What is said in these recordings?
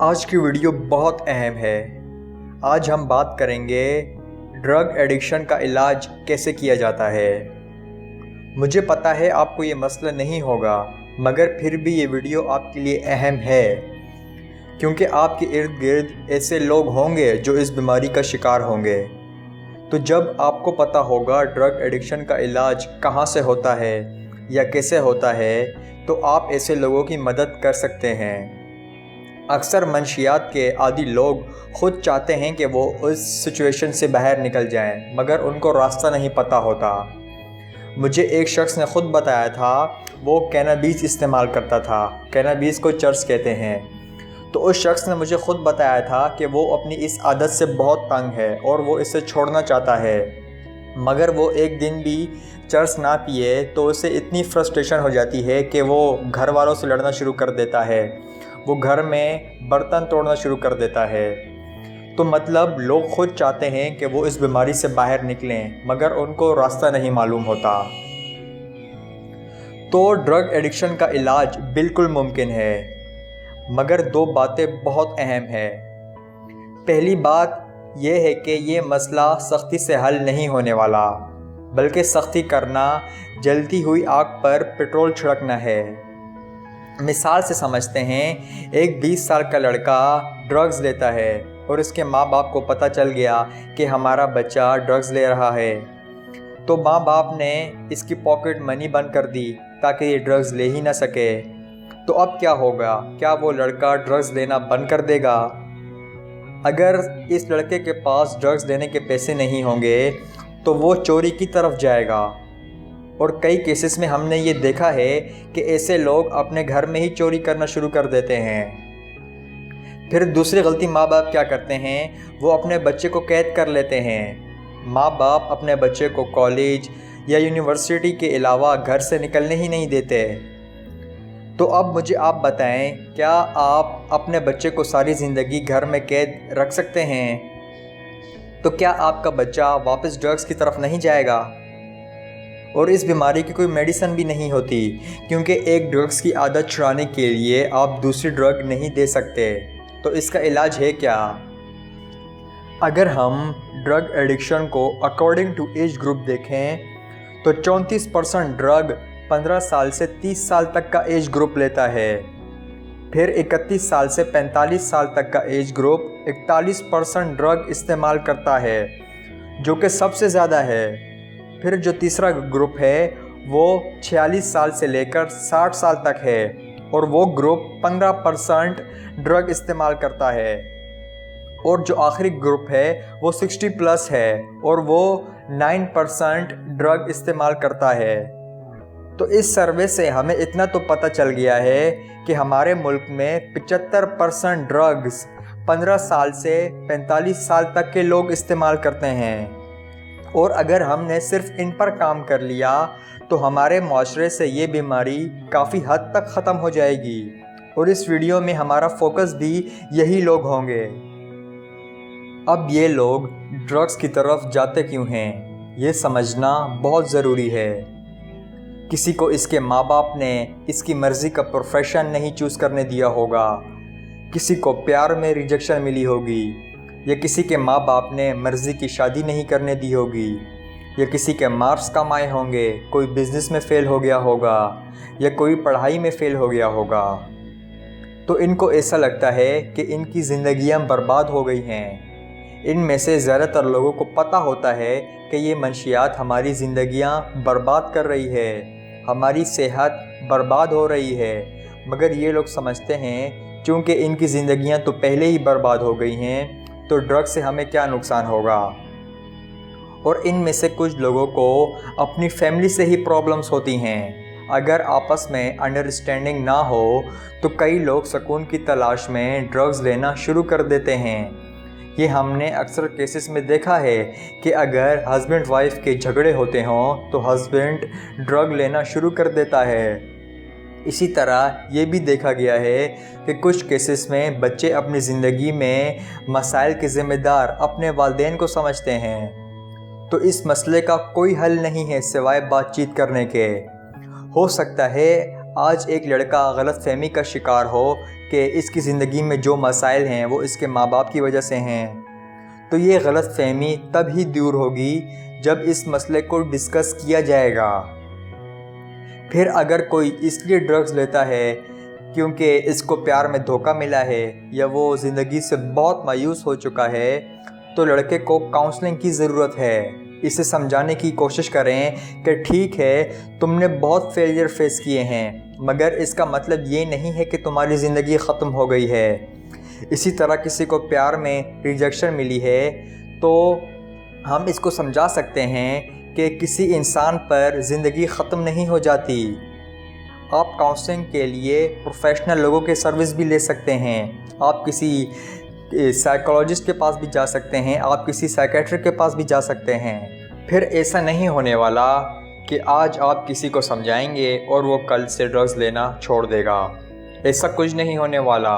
آج کی ویڈیو بہت اہم ہے۔ آج ہم بات کریں گے ڈرگ ایڈکشن کا علاج کیسے کیا جاتا ہے۔ مجھے پتہ ہے آپ کو یہ مسئلہ نہیں ہوگا، مگر پھر بھی یہ ویڈیو آپ کے لیے اہم ہے، کیونکہ آپ کے ارد گرد ایسے لوگ ہوں گے جو اس بیماری کا شکار ہوں گے۔ تو جب آپ کو پتہ ہوگا ڈرگ ایڈکشن کا علاج کہاں سے ہوتا ہے یا کیسے ہوتا ہے، تو آپ ایسے لوگوں کی مدد کر سکتے ہیں۔ اکثر منشیات کے عادی لوگ خود چاہتے ہیں کہ وہ اس سچویشن سے باہر نکل جائیں، مگر ان کو راستہ نہیں پتہ ہوتا۔ مجھے ایک شخص نے خود بتایا تھا، وہ کینابیس استعمال کرتا تھا۔ کینابیس کو چرس کہتے ہیں۔ تو اس شخص نے مجھے خود بتایا تھا کہ وہ اپنی اس عادت سے بہت تنگ ہے اور وہ اسے چھوڑنا چاہتا ہے، مگر وہ ایک دن بھی چرس نہ پیے تو اسے اتنی فرسٹریشن ہو جاتی ہے کہ وہ گھر والوں سے لڑنا شروع کر دیتا ہے، وہ گھر میں برتن توڑنا شروع کر دیتا ہے۔ تو مطلب لوگ خود چاہتے ہیں کہ وہ اس بیماری سے باہر نکلیں، مگر ان کو راستہ نہیں معلوم ہوتا۔ تو ڈرگ ایڈکشن کا علاج بالکل ممکن ہے، مگر دو باتیں بہت اہم ہیں۔ پہلی بات یہ ہے کہ یہ مسئلہ سختی سے حل نہیں ہونے والا، بلکہ سختی کرنا جلتی ہوئی آگ پر پیٹرول چھڑکنا ہے۔ مثال سے سمجھتے ہیں، ایک 20 سال کا لڑکا ڈرگز لیتا ہے اور اس کے ماں باپ کو پتہ چل گیا کہ ہمارا بچہ ڈرگز لے رہا ہے، تو ماں باپ نے اس کی پاکٹ منی بند کر دی تاکہ یہ ڈرگز لے ہی نہ سکے۔ تو اب کیا ہوگا؟ کیا وہ لڑکا ڈرگز لینا بند کر دے گا؟ اگر اس لڑکے کے پاس ڈرگز لینے کے پیسے نہیں ہوں گے تو وہ چوری کی طرف جائے گا، اور کئی کیسز میں ہم نے یہ دیکھا ہے کہ ایسے لوگ اپنے گھر میں ہی چوری کرنا شروع کر دیتے ہیں۔ پھر دوسری غلطی ماں باپ کیا کرتے ہیں؟ وہ اپنے بچے کو قید کر لیتے ہیں۔ ماں باپ اپنے بچے کو کالج یا یونیورسٹی کے علاوہ گھر سے نکلنے ہی نہیں دیتے۔ تو اب مجھے آپ بتائیں، کیا آپ اپنے بچے کو ساری زندگی گھر میں قید رکھ سکتے ہیں؟ تو کیا آپ کا بچہ واپس ڈرگز کی طرف نہیں جائے گا؟ اور اس بیماری کی کوئی میڈیسن بھی نہیں ہوتی، کیونکہ ایک ڈرگز کی عادت چھڑانے کے لیے آپ دوسری ڈرگ نہیں دے سکتے۔ تو اس کا علاج ہے کیا؟ اگر ہم ڈرگ ایڈکشن کو اکارڈنگ ٹو ایج گروپ دیکھیں تو 34% ڈرگ 15 سال سے 30 سال تک کا ایج گروپ لیتا ہے۔ پھر 31 سال سے 45 سال تک کا ایج گروپ 41% ڈرگ استعمال کرتا ہے، جو کہ سب سے زیادہ ہے۔ پھر جو تیسرا گروپ ہے وہ 46 سال سے لے کر 60 سال تک ہے، اور وہ گروپ 15% ڈرگ استعمال کرتا ہے۔ اور جو آخری گروپ ہے وہ 60+ ہے، اور وہ 9% ڈرگ استعمال کرتا ہے۔ تو اس سروے سے ہمیں اتنا تو پتہ چل گیا ہے کہ ہمارے ملک میں 75% ڈرگز 15 سال سے 45 سال تک کے لوگ استعمال کرتے ہیں، اور اگر ہم نے صرف ان پر کام کر لیا تو ہمارے معاشرے سے یہ بیماری کافی حد تک ختم ہو جائے گی۔ اور اس ویڈیو میں ہمارا فوکس بھی یہی لوگ ہوں گے۔ اب یہ لوگ ڈرگز کی طرف جاتے کیوں ہیں، یہ سمجھنا بہت ضروری ہے۔ کسی کو اس کے ماں باپ نے اس کی مرضی کا پروفیشن نہیں چوز کرنے دیا ہوگا، کسی کو پیار میں ریجیکشن ملی ہوگی، یا کسی کے ماں باپ نے مرضی کی شادی نہیں کرنے دی ہوگی، یا کسی کے مارکس کم آئے ہوں گے، کوئی بزنس میں فیل ہو گیا ہوگا، یا کوئی پڑھائی میں فیل ہو گیا ہوگا۔ تو ان کو ایسا لگتا ہے کہ ان کی زندگیاں برباد ہو گئی ہیں۔ ان میں سے زیادہ تر لوگوں کو پتہ ہوتا ہے کہ یہ منشیات ہماری زندگیاں برباد کر رہی ہے، ہماری صحت برباد ہو رہی ہے، مگر یہ لوگ سمجھتے ہیں چونکہ ان کی زندگیاں تو پہلے ہی برباد ہو گئی ہیں تو ڈرگ سے ہمیں کیا نقصان ہوگا۔ اور ان میں سے کچھ لوگوں کو اپنی فیملی سے ہی پرابلمز ہوتی ہیں۔ اگر آپس میں انڈرسٹینڈنگ نہ ہو تو کئی لوگ سکون کی تلاش میں ڈرگز لینا شروع کر دیتے ہیں۔ یہ ہم نے اکثر کیسز میں دیکھا ہے کہ اگر ہسبینڈ وائف کے جھگڑے ہوتے ہوں تو ہسبینڈ ڈرگ لینا شروع کر دیتا ہے۔ اسی طرح یہ بھی دیکھا گیا ہے کہ کچھ کیسز میں بچے اپنی زندگی میں مسائل کے ذمہ دار اپنے والدین کو سمجھتے ہیں۔ تو اس مسئلے کا کوئی حل نہیں ہے سوائے بات چیت کرنے کے۔ ہو سکتا ہے آج ایک لڑکا غلط فہمی کا شکار ہو کہ اس کی زندگی میں جو مسائل ہیں وہ اس کے ماں باپ کی وجہ سے ہیں، تو یہ غلط فہمی تب ہی دور ہوگی جب اس مسئلے کو ڈسکس کیا جائے گا۔ پھر اگر کوئی اس لیے ڈرگز لیتا ہے کیونکہ اس کو پیار میں دھوکہ ملا ہے یا وہ زندگی سے بہت مایوس ہو چکا ہے، تو لڑکے کو کاؤنسلنگ کی ضرورت ہے۔ اسے سمجھانے کی کوشش کریں کہ ٹھیک ہے، تم نے بہت فیلئر فیس کیے ہیں، مگر اس کا مطلب یہ نہیں ہے کہ تمہاری زندگی ختم ہو گئی ہے۔ اسی طرح کسی کو پیار میں ریجیکشن ملی ہے تو ہم اس کو سمجھا سکتے ہیں کہ کسی انسان پر زندگی ختم نہیں ہو جاتی۔ آپ کاؤنسلنگ کے لیے پروفیشنل لوگوں کے سروس بھی لے سکتے ہیں۔ آپ کسی سائیکالوجسٹ کے پاس بھی جا سکتے ہیں، آپ کسی سائیکیٹرسٹ کے پاس بھی جا سکتے ہیں۔ پھر ایسا نہیں ہونے والا کہ آج آپ کسی کو سمجھائیں گے اور وہ کل سے ڈرگز لینا چھوڑ دے گا۔ ایسا کچھ نہیں ہونے والا۔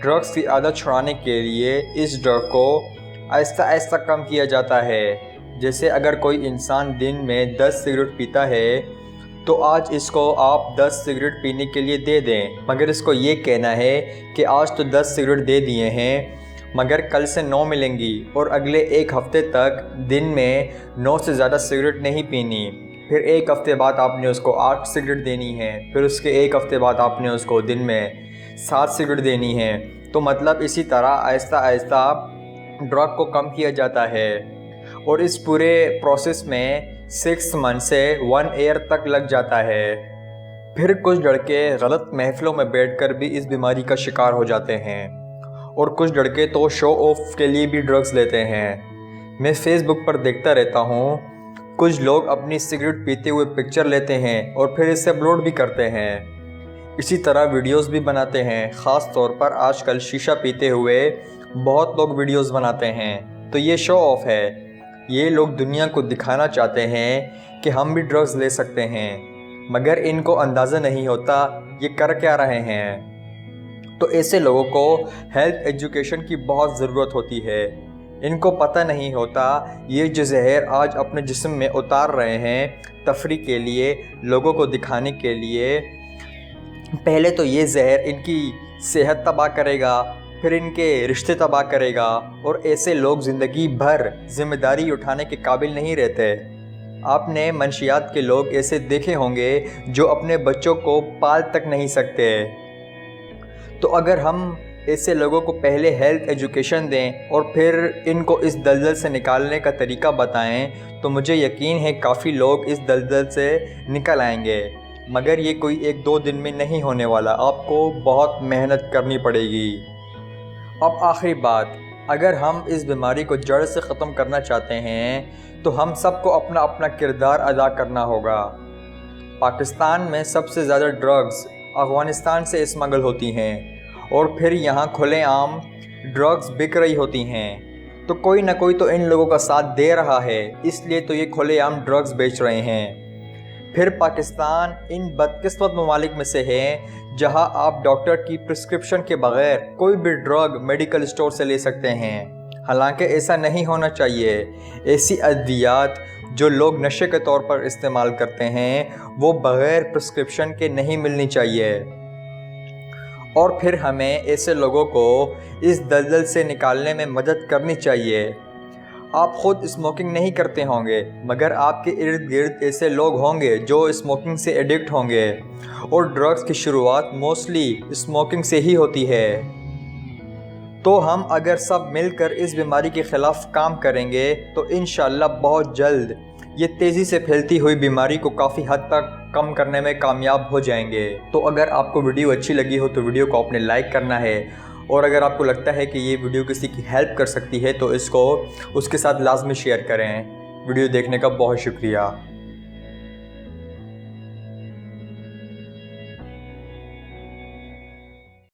ڈرگز کی عادت چھڑانے کے لیے اس ڈرگ کو آہستہ آہستہ کم کیا جاتا ہے۔ جیسے اگر کوئی انسان دن میں 10 سگریٹ پیتا ہے تو آج اس کو آپ 10 سگریٹ پینے کے لیے دے دیں، مگر اس کو یہ کہنا ہے کہ آج تو 10 سگریٹ دے دیے ہیں مگر کل سے 9 ملیں گی، اور اگلے ایک ہفتے تک دن میں 9 سے زیادہ سگریٹ نہیں پینی۔ پھر ایک ہفتے بعد آپ نے اس کو 8 سگریٹ دینی ہے، پھر اس کے ایک ہفتے بعد آپ نے اس کو دن میں 7 سگریٹ دینی ہے۔ تو مطلب اسی طرح آہستہ آہستہ ڈرگ کو کم کیا جاتا ہے، اور اس پورے پروسیس میں 6 منتھ سے 1 ایئر تک لگ جاتا ہے۔ پھر کچھ لڑکے غلط محفلوں میں بیٹھ کر بھی اس بیماری کا شکار ہو جاتے ہیں، اور کچھ لڑکے تو شو آف کے لیے بھی ڈرگز لیتے ہیں۔ میں فیس بک پر دیکھتا رہتا ہوں، کچھ لوگ اپنی سگریٹ پیتے ہوئے پکچر لیتے ہیں اور پھر اسے اپلوڈ بھی کرتے ہیں۔ اسی طرح ویڈیوز بھی بناتے ہیں، خاص طور پر آج کل شیشہ پیتے ہوئے بہت لوگ ویڈیوز بناتے ہیں۔ تو یہ شو آف ہے، یہ لوگ دنیا کو دکھانا چاہتے ہیں کہ ہم بھی ڈرگز لے سکتے ہیں، مگر ان کو اندازہ نہیں ہوتا یہ کر کیا رہے ہیں۔ تو ایسے لوگوں کو ہیلتھ ایجوکیشن کی بہت ضرورت ہوتی ہے۔ ان کو پتہ نہیں ہوتا یہ جو زہر آج اپنے جسم میں اتار رہے ہیں تفریح کے لیے، لوگوں کو دکھانے کے لیے، پہلے تو یہ زہر ان کی صحت تباہ کرے گا، پھر ان کے رشتے تباہ کرے گا، اور ایسے لوگ زندگی بھر ذمہ داری اٹھانے کے قابل نہیں رہتے۔ آپ نے منشیات کے لوگ ایسے دیکھے ہوں گے جو اپنے بچوں کو پال تک نہیں سکتے۔ تو اگر ہم ایسے لوگوں کو پہلے ہیلتھ ایجوکیشن دیں اور پھر ان کو اس دلدل سے نکالنے کا طریقہ بتائیں تو مجھے یقین ہے کافی لوگ اس دلدل سے نکل آئیں گے، مگر یہ کوئی 1-2 دن میں نہیں ہونے والا، آپ کو بہت محنت کرنی پڑے گی۔ اب آخری بات، اگر ہم اس بیماری کو جڑ سے ختم کرنا چاہتے ہیں تو ہم سب کو اپنا اپنا کردار ادا کرنا ہوگا۔ پاکستان میں سب سے زیادہ ڈرگز افغانستان سے اسمگل ہوتی ہیں، اور پھر یہاں کھلے عام ڈرگز بک رہی ہوتی ہیں، تو کوئی نہ کوئی تو ان لوگوں کا ساتھ دے رہا ہے، اس لیے تو یہ کھلے عام ڈرگز بیچ رہے ہیں۔ پھر پاکستان ان بدقسمت ممالک میں سے ہے جہاں آپ ڈاکٹر کی پرسکرپشن کے بغیر کوئی بھی ڈرگ میڈیکل اسٹور سے لے سکتے ہیں، حالانکہ ایسا نہیں ہونا چاہیے۔ ایسی ادویات جو لوگ نشے کے طور پر استعمال کرتے ہیں وہ بغیر پرسکرپشن کے نہیں ملنی چاہیے، اور پھر ہمیں ایسے لوگوں کو اس دلدل سے نکالنے میں مدد کرنی چاہیے۔ آپ خود اسموکنگ نہیں کرتے ہوں گے، مگر آپ کے ارد گرد ایسے لوگ ہوں گے جو اسموکنگ سے ایڈکٹ ہوں گے، اور ڈرگز کی شروعات موسٹلی اسموکنگ سے ہی ہوتی ہے۔ تو ہم اگر سب مل کر اس بیماری کے خلاف کام کریں گے تو انشاءاللہ بہت جلد یہ تیزی سے پھیلتی ہوئی بیماری کو کافی حد تک کم کرنے میں کامیاب ہو جائیں گے۔ تو اگر آپ کو ویڈیو اچھی لگی ہو تو ویڈیو کو آپ نے لائک کرنا ہے، اور اگر آپ کو لگتا ہے کہ یہ ویڈیو کسی کی ہیلپ کر سکتی ہے تو اس کو اس کے ساتھ لازمی شیئر کریں۔ ویڈیو دیکھنے کا بہت شکریہ۔